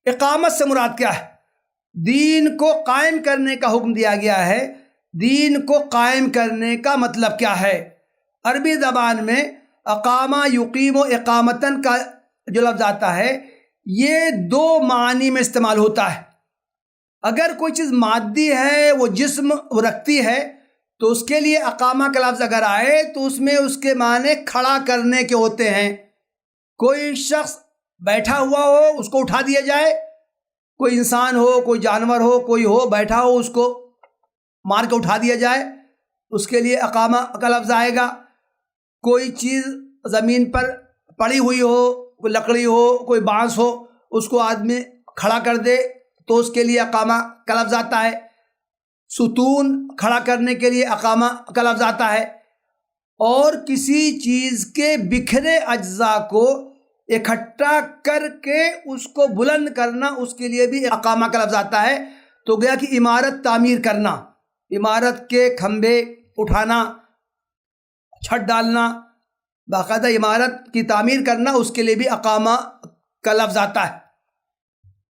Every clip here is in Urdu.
اقامت سے مراد کیا ہے؟ دین کو قائم کرنے کا حکم دیا گیا ہے۔ دین کو قائم کرنے کا مطلب کیا ہے؟ عربی زبان میں اقامہ یقیم و اقامتن کا جو لفظ آتا ہے یہ دو معنی میں استعمال ہوتا ہے۔ اگر کوئی چیز مادی ہے، وہ جسم رکھتی ہے، تو اس کے لیے اقامہ کا لفظ اگر آئے تو اس میں اس کے معنی کھڑا کرنے کے ہوتے ہیں۔ کوئی شخص بیٹھا ہوا ہو، اس کو اٹھا دیا جائے، کوئی انسان ہو، کوئی جانور ہو، کوئی ہو بیٹھا ہو، اس کو مار کے اٹھا دیا جائے، اس کے لیے اقامہ کا لفظ آئے گا۔ کوئی چیز زمین پر پڑی ہوئی ہو، کوئی لکڑی ہو، کوئی بانس ہو، اس کو آدمی کھڑا کر دے تو اس کے لیے اقامہ کا لفظ آتا ہے۔ ستون کھڑا کرنے کے لیے اقامہ کا لفظ آتا ہے۔ اور کسی چیز کے بکھرے اجزاء کو اکٹھا کر کے اس کو بلند کرنا، اس کے لیے بھی اقامہ کا لفظ آتا ہے۔ تو گویا کہ عمارت تعمیر کرنا، عمارت کے کھمبے اٹھانا، چھت ڈالنا، باقاعدہ عمارت کی تعمیر کرنا، اس کے لیے بھی اقامہ کا لفظ آتا ہے۔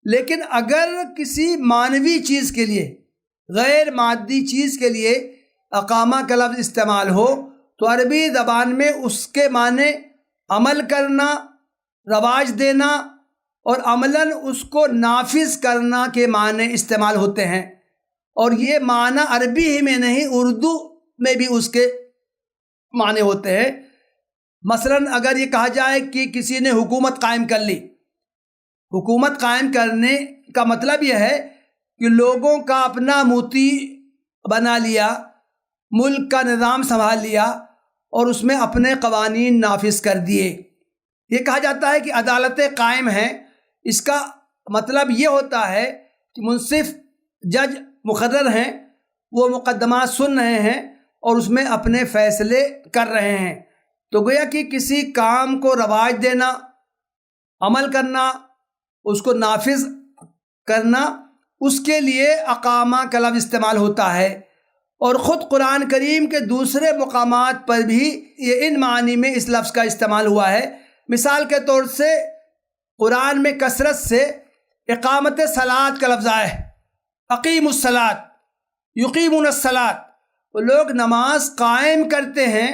لیکن اگر کسی مانوی چیز کے لیے، غیر مادی چیز کے لیے اقامہ کا لفظ استعمال ہو تو عربی زبان میں اس کے معنی عمل کرنا، رواج دینا اور عملاً اس کو نافذ کرنا کے معنی استعمال ہوتے ہیں۔ اور یہ معنی عربی ہی میں نہیں، اردو میں بھی اس کے معنی ہوتے ہیں۔ مثلاً اگر یہ کہا جائے کہ کسی نے حکومت قائم کر لی، حکومت قائم کرنے کا مطلب یہ ہے کہ لوگوں کا اپنا موتی بنا لیا، ملک کا نظام سنبھال لیا اور اس میں اپنے قوانین نافذ کر دیے۔ یہ کہا جاتا ہے کہ عدالتیں قائم ہیں، اس کا مطلب یہ ہوتا ہے کہ منصف جج مقرر ہیں، وہ مقدمات سن رہے ہیں اور اس میں اپنے فیصلے کر رہے ہیں۔ تو گویا کہ کسی کام کو رواج دینا، عمل کرنا، اس کو نافذ کرنا، اس کے لیے اقامہ کا لفظ استعمال ہوتا ہے۔ اور خود قرآن کریم کے دوسرے مقامات پر بھی یہ ان معنی میں اس لفظ کا استعمال ہوا ہے۔ مثال کے طور سے قرآن میں کثرت سے اقامت صلاۃ کا لفظ آیا ہے۔ اقیم الصلاۃ، یقیمون الصلاۃ، وہ لوگ نماز قائم کرتے ہیں۔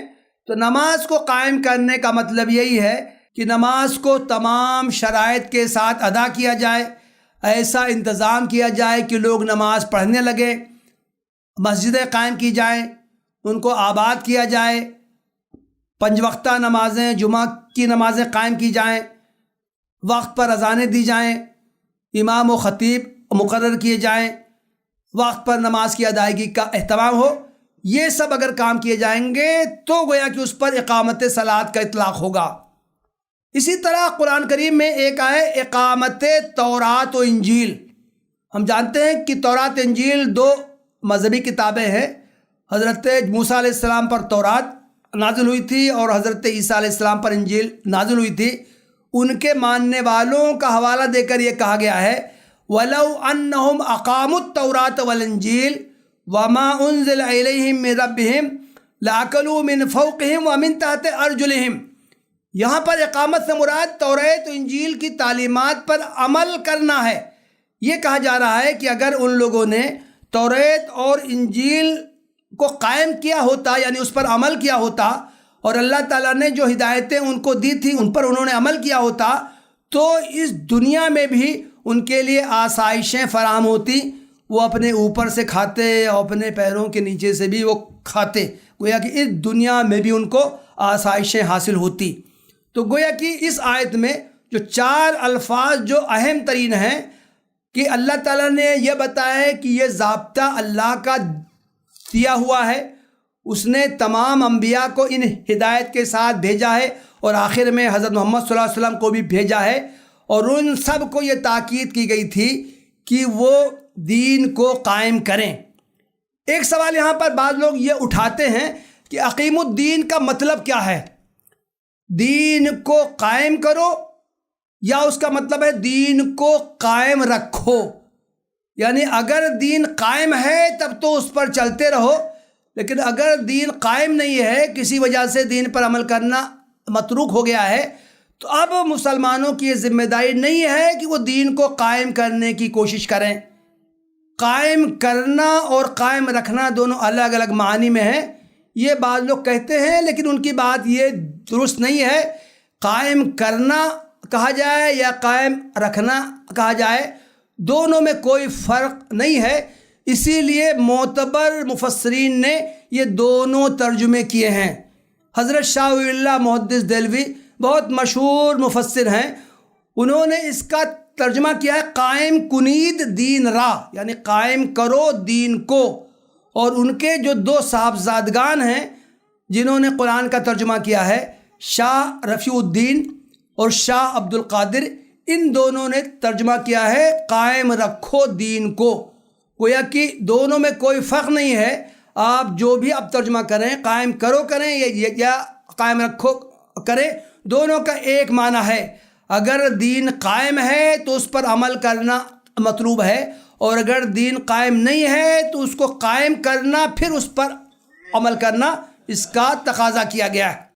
تو نماز کو قائم کرنے کا مطلب یہی ہے کہ نماز کو تمام شرائط کے ساتھ ادا کیا جائے، ایسا انتظام کیا جائے کہ لوگ نماز پڑھنے لگے، مسجدیں قائم کی جائیں، ان کو آباد کیا جائے، 5 وقتہ نمازیں، جمعہ کی نمازیں قائم کی جائیں، وقت پر اذانیں دی جائیں، امام و خطیب مقرر کیے جائیں، وقت پر نماز کی ادائیگی کا اہتمام ہو۔ یہ سب اگر کام کیے جائیں گے تو گویا کہ اس پر اقامت صلاۃ کا اطلاق ہوگا۔ اسی طرح قرآن کریم میں ایک آئے اقامت تورات و انجیل۔ ہم جانتے ہیں کہ تورات انجیل 2 مذہبی کتابیں ہیں۔ حضرت موسیٰ علیہ السلام پر تورات نازل ہوئی تھی اور حضرت عیسیٰ علیہ السلام پر انجیل نازل ہوئی تھی۔ ان کے ماننے والوں کا حوالہ دے کر یہ کہا گیا ہے وَلَوْ أَنَّهُمْ أَقَامُوا التَّوْرَاةَ وَالْإِنْجِيلَ وَمَا أُنزِلَ إِلَيْهِمْ مِنْ رَبِّهِمْ لَأَكَلُوا مِنْ فَوْقِهِمْ وَمِنْ تَحْتِ أَرْجُلِهِمْ۔ یہاں پر اقامت سے مراد تورات و انجیل کی تعلیمات پر عمل کرنا ہے۔ یہ کہا جا رہا ہے کہ اگر ان لوگوں نے تورات اور انجیل کو قائم کیا ہوتا، یعنی اس پر عمل کیا ہوتا، اور اللہ تعالیٰ نے جو ہدایتیں ان کو دی تھی ان پر انہوں نے عمل کیا ہوتا، تو اس دنیا میں بھی ان کے لیے آسائشیں فراہم ہوتی، وہ اپنے اوپر سے کھاتے اور اپنے پیروں کے نیچے سے بھی وہ کھاتے، گویا کہ اس دنیا میں بھی ان کو آسائشیں حاصل ہوتی۔ تو گویا کہ اس آیت میں جو 4 الفاظ جو اہم ترین ہیں کہ اللہ تعالیٰ نے یہ بتایا ہے کہ یہ ضابطہ اللہ کا دیا ہوا ہے، اس نے تمام انبیاء کو ان ہدایت کے ساتھ بھیجا ہے اور آخر میں حضرت محمد صلی اللہ علیہ وسلم کو بھی بھیجا ہے، اور ان سب کو یہ تاکید کی گئی تھی کہ وہ دین کو قائم کریں۔ ایک سوال یہاں پر بعض لوگ یہ اٹھاتے ہیں کہ اقیم الدین کا مطلب کیا ہے؟ دین کو قائم کرو یا اس کا مطلب ہے دین کو قائم رکھو؟ یعنی اگر دین قائم ہے تب تو اس پر چلتے رہو، لیکن اگر دین قائم نہیں ہے، کسی وجہ سے دین پر عمل کرنا متروک ہو گیا ہے، تو اب مسلمانوں کی یہ ذمہ داری نہیں ہے کہ وہ دین کو قائم کرنے کی کوشش کریں. قائم کرنا اور قائم رکھنا دونوں الگ الگ معنی میں ہیں. یہ بعض لوگ کہتے ہیں لیکن ان کی بات یہ درست نہیں ہے. قائم کرنا کہا جائے یا قائم رکھنا کہا جائے، دونوں میں کوئی فرق نہیں ہے. اسی لیے معتبر مفسرین نے یہ دونوں ترجمے کیے ہیں. حضرت شاہ ولی اللہ محدث دہلوی بہت مشہور مفسر ہیں، انہوں نے اس کا ترجمہ کیا ہے قائم کنید دین را، یعنی قائم کرو دین کو. اور ان کے جو دو صاحبزادگان ہیں جنہوں نے قرآن کا ترجمہ کیا ہے، شاہ رفیع الدین اور شاہ عبد القادر، ان دونوں نے ترجمہ کیا ہے قائم رکھو دین کو. گویا کہ دونوں میں کوئی فرق نہیں ہے. آپ جو بھی اب ترجمہ کریں، قائم کرو کریں یا قائم رکھو کریں، دونوں کا ایک معنی ہے. اگر دین قائم ہے تو اس پر عمل کرنا مطلوب ہے، اور اگر دین قائم نہیں ہے تو اس کو قائم کرنا، پھر اس پر عمل کرنا، اس کا تقاضا کیا گیا ہے.